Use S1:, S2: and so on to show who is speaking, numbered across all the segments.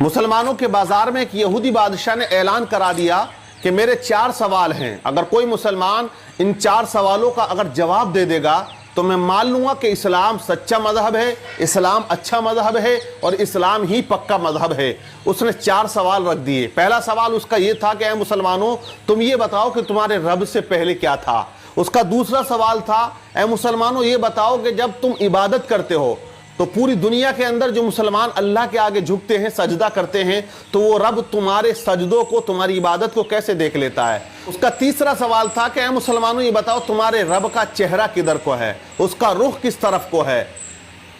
S1: मुसलमानों के बाजार में एक यहूदी बादशाह ने ऐलान करा दिया कि मेरे 4 सवाल हैं, अगर कोई मुसलमान इन 4 सवालों का अगर जवाब दे देगा तो मैं मान लूंगा कि इस्लाम सच्चा मजहब है, इस्लाम अच्छा मजहब है और इस्लाम ही पक्का मजहब है। उसने 4 सवाल रख दिए। पहला सवाल उसका ये था कि ऐ मुसलमानों, तुम ये बताओ कि तुम्हारे रब से पहले क्या था। उसका दूसरा सवाल था, ऐ मुसलमानों ये बताओ कि जब तुम इबादत करते हो तो पूरी दुनिया के अंदर जो मुसलमान अल्लाह के आगे झुकते हैं, सजदा करते हैं, तो वो रब तुम्हारे सजदों को, तुम्हारी इबादत को कैसे देख लेता है। उसका तीसरा सवाल था कि ऐ मुसलमानों ये बताओ तुम्हारे रब का चेहरा किधर को है, उसका रुख किस तरफ को है।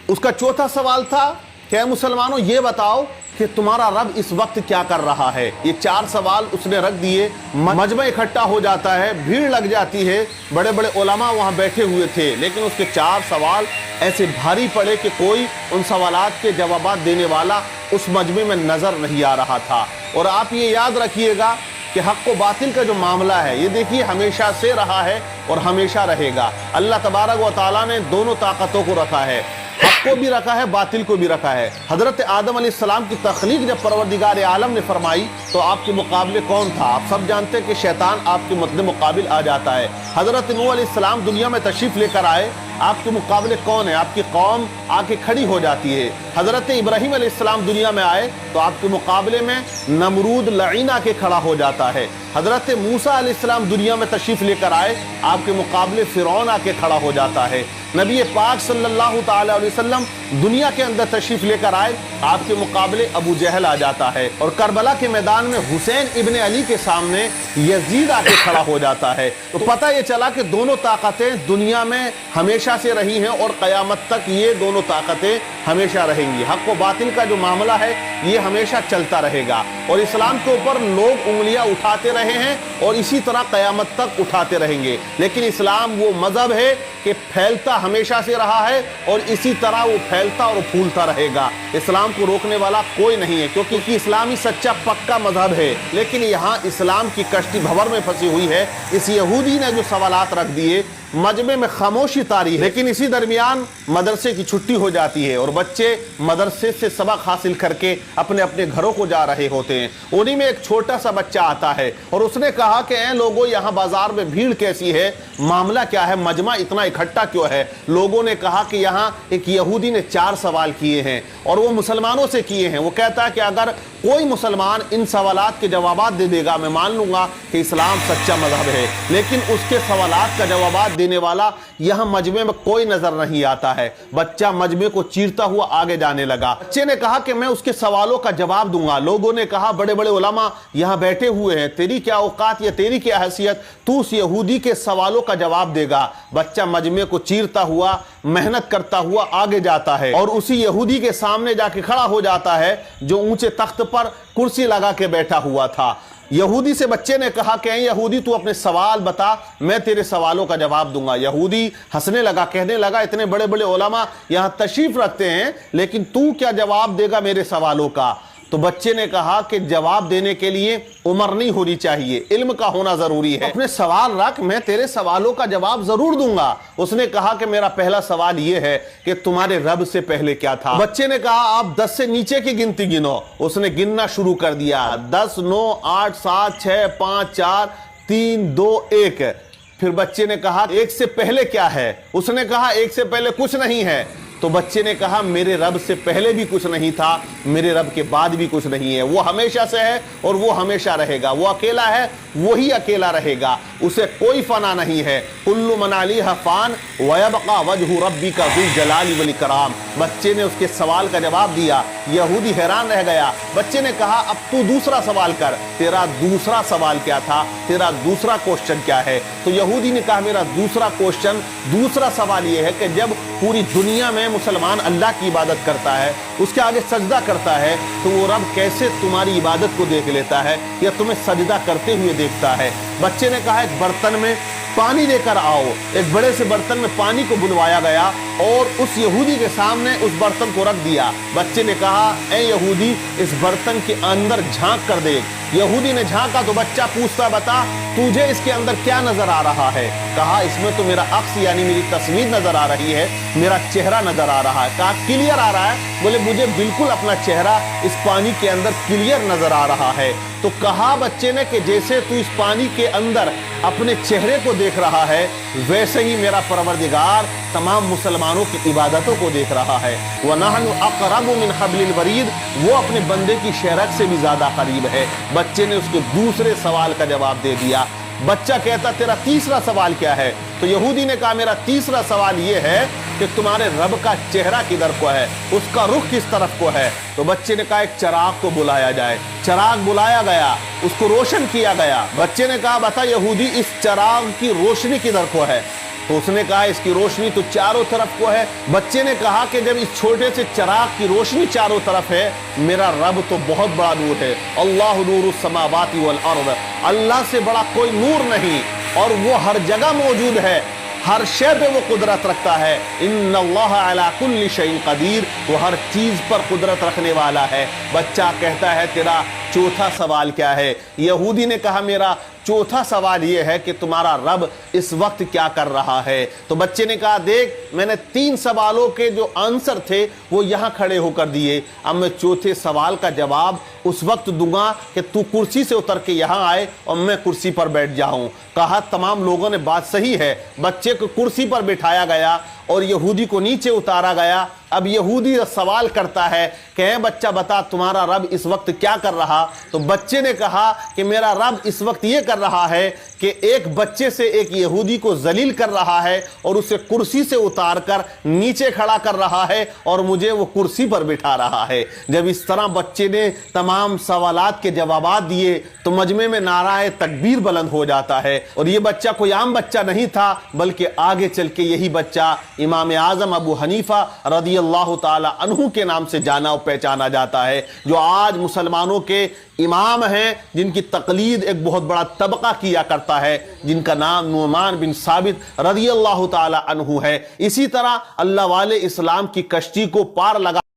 S1: उसका चौथा सवाल था कि ऐ मुसलमानों ये बताओ कि तुम्हारा रब इस वक्त क्या कर रहा है। ये 4 सवाल उसने रख दिए। मजमा इकट्ठा हो जाता है, भीड़ लग जाती है, बड़े बड़े उलमा वहाँ बैठे हुए थे, लेकिन उसके 4 सवाल ऐसे भारी पड़े कि कोई उन सवालात के जवाब देने वाला उस मजमे में नजर नहीं आ रहा था। और आप ये याद रखिएगा कि हक व बातिल का जो मामला है, ये देखिए हमेशा से रहा है और हमेशा रहेगा। अल्लाह तबारक व तआला ने दोनों ताकतों को रखा है, हक को भी रखा है, बातिल को भी रखा है। हजरत आदम अलैहिस्सलाम की तख्लीक जब परवरदिगार आलम ने फरमाई तो आपके मुकाबले कौन था। आप सब जानते हैं कि शैतान आपके मद्दे मुकाबिल आ जाता है। हजरत नूह अलैहिस्सलाम दुनिया में तशरीफ लेकर आए, आपके मुकाबले कौन है, आपकी कौम आके खड़ी हो जाती है। हजरत इब्राहीम अलैहिस्सलाम दुनिया में आए तो आपके मुकाबले में नमरूद लईन आके खड़ा हो जाता है। हजरत मूसा अलैहिस्सलाम दुनिया में तशरीफ लेकर आए, आपके मुकाबले फिरौन आके खड़ा हो जाता है। नबी पाक सल्लल्लाहु ताला अलैहि वसल्लम दुनिया के अंदर तशरीफ लेकर आए, आपके मुकाबले अबू जहल आ जाता है। और करबला के मैदान में हुसैन इब्ने अली के सामने यजीद आके खड़ा हो जाता है। तो पता ये चला कि दोनों ताकतें दुनिया में हमेशा से रही हैं और क़यामत तक ये दोनों ताकतें हमेशा रहेंगी। हक व बातिल का जो मामला है ये हमेशा चलता रहेगा और इस्लाम के ऊपर लोग उंगलियां उठाते रहे हैं और इसी तरह क़यामत तक उठाते रहेंगे। लेकिन इस्लाम वो मजहब है कि फैलता हमेशा से रहा है और इसी तरह वो फैलता और फूलता रहेगा। इस्लाम को रोकने वाला कोई नहीं है, क्योंकि इस्लाम ही सच्चा पक्का मजहब है। लेकिन यहाँ इस्लाम की कश्ती भंवर में फंसी हुई है। इस यहूदी ने जो सवालात रख दिए, मजमे में खामोशी तारी है। लेकिन इसी दरमियान मदरसे की छुट्टी हो जाती है और बच्चे मदरसे से सबक हासिल करके अपने अपने घरों को जा रहे होते हैं। उन्हीं में एक छोटा सा बच्चा आता है और उसने कहा कि ऐ लोगों, यहाँ बाजार में भीड़ कैसी है, मामला क्या है, मजमा इतना इकट्ठा क्यों है। लोगों ने कहा कि यहाँ एक यहूदी ने 4 सवाल किए हैं और वो मुसलमानों से किए हैं। वो कहता है कि अगर कोई मुसलमान इन सवालात के जवाब दे देगा, मैं मान लूंगा कि इस्लाम सच्चा मजहब है। लेकिन उसके सवालात का जवाब देने वाला यहाँ मजमे में कोई नजर नहीं आता है। बच्चा मजमे को चीरता हुआ आगे जाने लगा। बच्चे ने कहा कि मैं उसके सवालों का जवाब दूंगा। लोगों ने कहा, बड़े बड़े उलमा यहाँ बैठे हुए हैं, तेरी क्या औकात या तेरी क्या हैसियत, तू उस यहूदी के सवालों का जवाब देगा। बच्चा मजमे को चीरता हुआ, मेहनत करता हुआ आगे जाता है और उसी यहूदी के सामने जाके खड़ा हो जाता है जो ऊंचे तख्त पर कुर्सी लगा के बैठा हुआ था। यहूदी से बच्चे ने कहा कि यहूदी तू अपने सवाल बता, मैं तेरे सवालों का जवाब दूंगा। यहूदी हंसने लगा, कहने लगा, इतने बड़े बड़े उलमा यहाँ तशरीफ रखते हैं, लेकिन तू क्या जवाब देगा मेरे सवालों का। तो बच्चे ने कहा कि जवाब देने के लिए उम्र नहीं होनी चाहिए, इल्म का होना जरूरी है। अपने सवाल रख, मैं तेरे सवालों का जवाब जरूर दूंगा। उसने कहा कि मेरा पहला सवाल यह है कि तुम्हारे रब से पहले क्या था। बच्चे ने कहा आप 10 से नीचे की गिनती गिनो। उसने गिनना शुरू कर दिया, 10, 9, 8, 7, 6, 5, 4, 3, 2, 1। फिर बच्चे ने कहा 1 से पहले क्या है। उसने कहा 1 से पहले कुछ नहीं है। तो बच्चे ने कहा मेरे रब से पहले भी कुछ नहीं था, मेरे रब के बाद भी कुछ नहीं है। वो हमेशा से है और वो हमेशा रहेगा। वो अकेला है, वही अकेला रहेगा, उसे कोई फना नहीं है। कुल्लु मन अलैहा फान व यबका वजहु रब्बिका ज़ुल जलाली वल इकराम। बच्चे ने उसके सवाल का जवाब दिया। यहूदी हैरान रह गया। बच्चे ने कहा अब तू दूसरा सवाल कर, तेरा दूसरा सवाल क्या था, तेरा दूसरा क्वेश्चन क्या है। तो यहूदी ने कहा मेरा दूसरा क्वेश्चन, दूसरा सवाल ये है कि जब पूरी दुनिया में मुसलमान अल्लाह की इबादत करता है, उसके आगे सजदा करता है, तो वो रब कैसे तुम्हारी इबादत को देख लेता है या तुम्हें सजदा करते हुए देखता है। बच्चे ने कहा एक बर्तन में पानी लेकर आओ। एक बड़े से बर्तन में पानी को बुलवाया गया और उस यहूदी के सामने उस बर्तन को रख दिया। बच्चे ने कहा, ए यहूदी, इस बर्तन के अंदर झांक कर देख। यहूदी ने झांका तो बच्चा पूछता, बता तुझे इसके अंदर क्या नजर आ रहा है? कहा, इसमें तो मेरा अक्स यानी मेरी तस्वीर नजर आ रही है, मेरा चेहरा नजर आ रहा है। कहा, क्लियर आ रहा है? बोले, मुझे बिल्कुल अपना चेहरा इस पानी के अंदर क्लियर नजर आ रहा है। तो कहा बच्चे ने कि जैसे तू इस पानी के अंदर अपने चेहरे को देख रहा है, वैसे ही मेरा परवरदिगार तमाम मुसलमानों की इबादतों को देख रहा है। वनहनु अक़रबु मिन हब्लिल वरीद, वो अपने बंदे की शेरक से भी ज्यादा करीब है। बच्चे ने उसके दूसरे सवाल का जवाब दे दिया। बच्चा कहता, तेरा तीसरा सवाल क्या है? तो यहूदी ने कहा, मेरा तीसरा सवाल ये है कि तुम्हारे रब का चेहरा किधर को है, उसका रुख किस तरफ को है? तो बच्चे ने कहा, एक चिराग को बुलाया जाए। चिराग बुलाया गया, उसको रोशन किया गया। बच्चे ने कहा, बता यहूदी, इस चिराग की रोशनी किधर को है? तो उसने कहा, इसकी रोशनी तो चारों तरफ को है। बच्चे ने कहा कि जब इस छोटे से चिराग की रोशनी चारों तरफ है, मेरा रब तो बहुत बड़ा नूर है। अल्लाहु नूरुस समावाति वल अर्द, अल्लाह से बड़ा कोई नूर नहीं, और वो हर जगह मौजूद है, हर शय पे वो कुदरत रखता है। इन्नल्लाह अला कुल्ली शैइन कदीर, वो हर चीज पर कुदरत रखने वाला है। बच्चा कहता है, तेरा चौथा सवाल क्या है? यहूदी ने कहा, मेरा चौथा सवाल यह है कि तुम्हारा रब इस वक्त क्या कर रहा है? तो बच्चे ने कहा, देख, मैंने 3 सवालों के जो आंसर थे वो यहां खड़े होकर दिए, अब मैं चौथे सवाल का जवाब उस वक्त दूंगा कि तू कुर्सी से उतर के यहां आए और मैं कुर्सी पर बैठ जाऊं। कहा, तमाम लोगों ने बात सही है। बच्चे को कुर्सी पर बिठाया गया और यहूदी को नीचे उतारा गया। अब यहूदी सवाल करता है कि बच्चा बता, तुम्हारा रब इस वक्त क्या कर रहा? तो बच्चे ने कहा कि मेरा रब इस वक्त ये कर रहा है कि एक बच्चे से एक यहूदी को जलील कर रहा है और उसे कुर्सी से उतारकर नीचे खड़ा कर रहा है और मुझे वो कुर्सी पर बिठा रहा है। जब इस तरह बच्चे ने तमाम सवालात के जवाबात दिए तो मजमे में नाराए तकबीर बुलंद हो जाता है। और ये बच्चा कोई आम बच्चा नहीं था, बल्कि आगे चल के यही बच्चा इमाम आजम अबू हनीफा रदियल्लाहु ताला अन्हु के नाम से जाना और पहचाना जाता है, जो आज मुसलमानों के इमाम हैं, जिनकी तकलीद एक बहुत बड़ा तबका किया करता है, जिनका नाम नुमान बिन साबित रदियल्लाहु ताला अन्हु है। इसी तरह अल्लाह वाले इस्लाम की कश्ती को पार लगा